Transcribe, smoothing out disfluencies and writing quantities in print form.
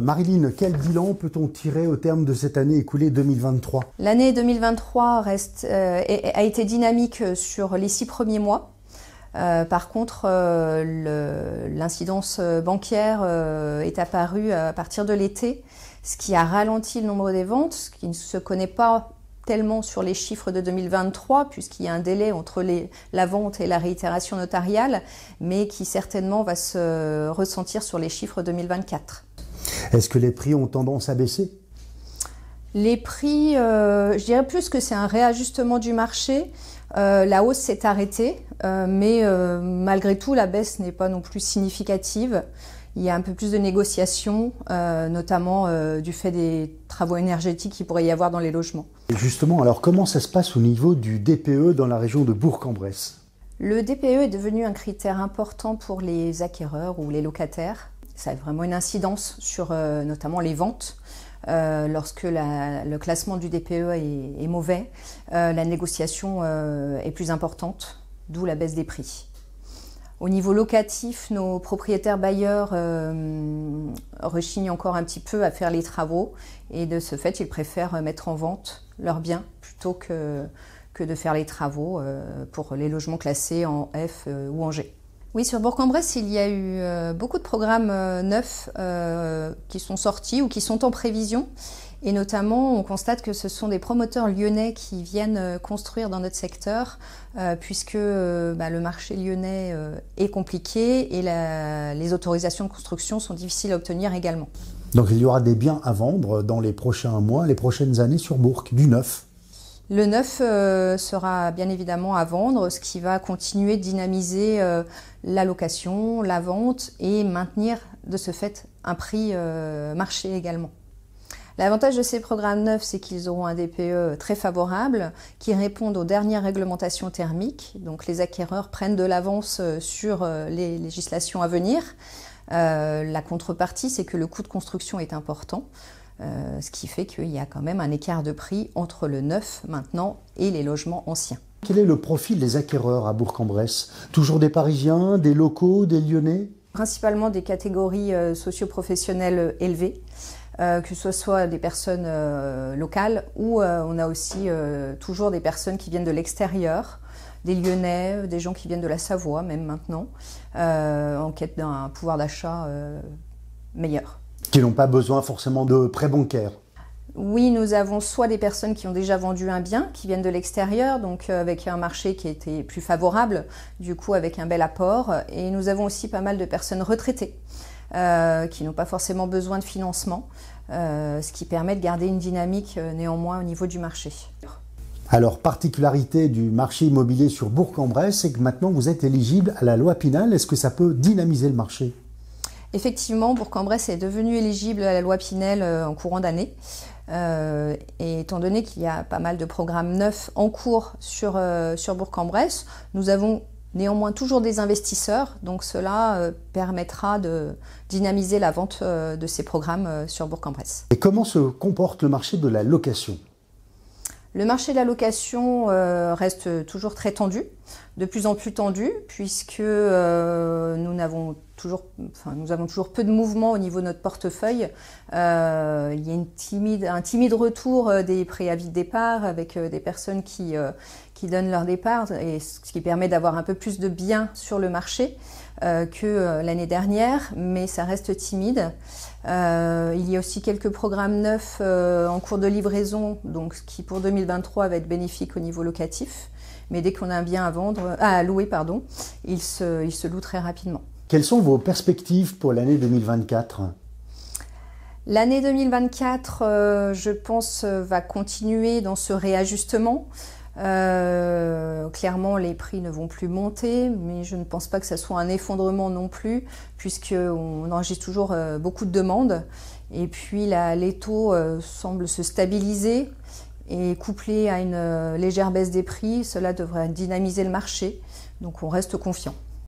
Marilyn, quel bilan peut-on tirer au terme de cette année écoulée 2023? L'année 2023 a été dynamique sur les 6 premiers mois. Par contre, l'incidence bancaire est apparue à partir de l'été, ce qui a ralenti le nombre des ventes, ce qui ne se connaît pas tellement sur les chiffres de 2023, puisqu'il y a un délai entre la vente et la réitération notariale, mais qui certainement va se ressentir sur les chiffres 2024. Est-ce que les prix ont tendance à baisser? Les prix, je dirais plus que c'est un réajustement du marché. La hausse s'est arrêtée, mais malgré tout, la baisse n'est pas non plus significative. Il y a un peu plus de négociations, notamment du fait des travaux énergétiques qu'il pourrait y avoir dans les logements. Et justement, alors comment ça se passe au niveau du DPE dans la région de Bourg-en-Bresse? Le DPE est devenu un critère important pour les acquéreurs ou les locataires. Ça a vraiment une incidence sur notamment les ventes. Lorsque le classement du DPE est mauvais, la négociation est plus importante, d'où la baisse des prix. Au niveau locatif, nos propriétaires bailleurs rechignent encore un petit peu à faire les travaux et de ce fait, ils préfèrent mettre en vente leurs biens plutôt que de faire les travaux pour les logements classés en F ou en G. Oui, sur Bourg-en-Bresse, il y a eu beaucoup de programmes neufs qui sont sortis ou qui sont en prévision. Et notamment, on constate que ce sont des promoteurs lyonnais qui viennent construire dans notre secteur, puisque le marché lyonnais est compliqué et les autorisations de construction sont difficiles à obtenir également. Donc il y aura des biens à vendre dans les prochains mois, les prochaines années sur Bourg, du neuf? Le neuf sera bien évidemment à vendre, ce qui va continuer de dynamiser la location, la vente et maintenir de ce fait un prix marché également. L'avantage de ces programmes neufs, c'est qu'ils auront un DPE très favorable, qui répondent aux dernières réglementations thermiques. Donc les acquéreurs prennent de l'avance sur les législations à venir. La contrepartie, c'est que le coût de construction est important. Ce qui fait qu'il y a quand même un écart de prix entre le neuf maintenant et les logements anciens. Quel est le profil des acquéreurs à Bourg-en-Bresse? Toujours des Parisiens, des locaux, des Lyonnais? Principalement des catégories socio-professionnelles élevées, que ce soit des personnes locales ou on a aussi toujours des personnes qui viennent de l'extérieur, des Lyonnais, des gens qui viennent de la Savoie même maintenant, en quête d'un pouvoir d'achat meilleur. Qui n'ont pas besoin forcément de prêts bancaires? Oui, nous avons soit des personnes qui ont déjà vendu un bien, qui viennent de l'extérieur, donc avec un marché qui était plus favorable, du coup avec un bel apport. Et nous avons aussi pas mal de personnes retraitées qui n'ont pas forcément besoin de financement, ce qui permet de garder une dynamique néanmoins au niveau du marché. Alors, particularité du marché immobilier sur Bourg-en-Bresse, c'est que maintenant vous êtes éligible à la loi Pinel. Est-ce que ça peut dynamiser le marché? Effectivement, Bourg-en-Bresse est devenu éligible à la loi Pinel en courant d'année. Et étant donné qu'il y a pas mal de programmes neufs en cours sur Bourg-en-Bresse, nous avons néanmoins toujours des investisseurs, donc cela permettra de dynamiser la vente de ces programmes sur Bourg-en-Bresse. Et comment se comporte le marché de la location? Le marché de la location reste toujours très tendu, de plus en plus tendu, puisque nous avons toujours peu de mouvement au niveau de notre portefeuille. Il y a un timide retour des préavis de départ avec des personnes qui donnent leur départ, et ce qui permet d'avoir un peu plus de biens sur le marché que l'année dernière, mais ça reste timide. Il y a aussi quelques programmes neufs en cours de livraison, donc ce qui pour 2023 va être bénéfique au niveau locatif. Mais dès qu'on a un bien à louer, il se loue très rapidement. Quelles sont vos perspectives pour l'année 2024? L'année 2024, je pense, va continuer dans ce réajustement. Clairement, les prix ne vont plus monter, mais je ne pense pas que ça soit un effondrement non plus, puisqu'on enregistre toujours beaucoup de demandes. Et puis les taux semblent se stabiliser, et couplé à une légère baisse des prix, cela devrait dynamiser le marché. Donc on reste confiant.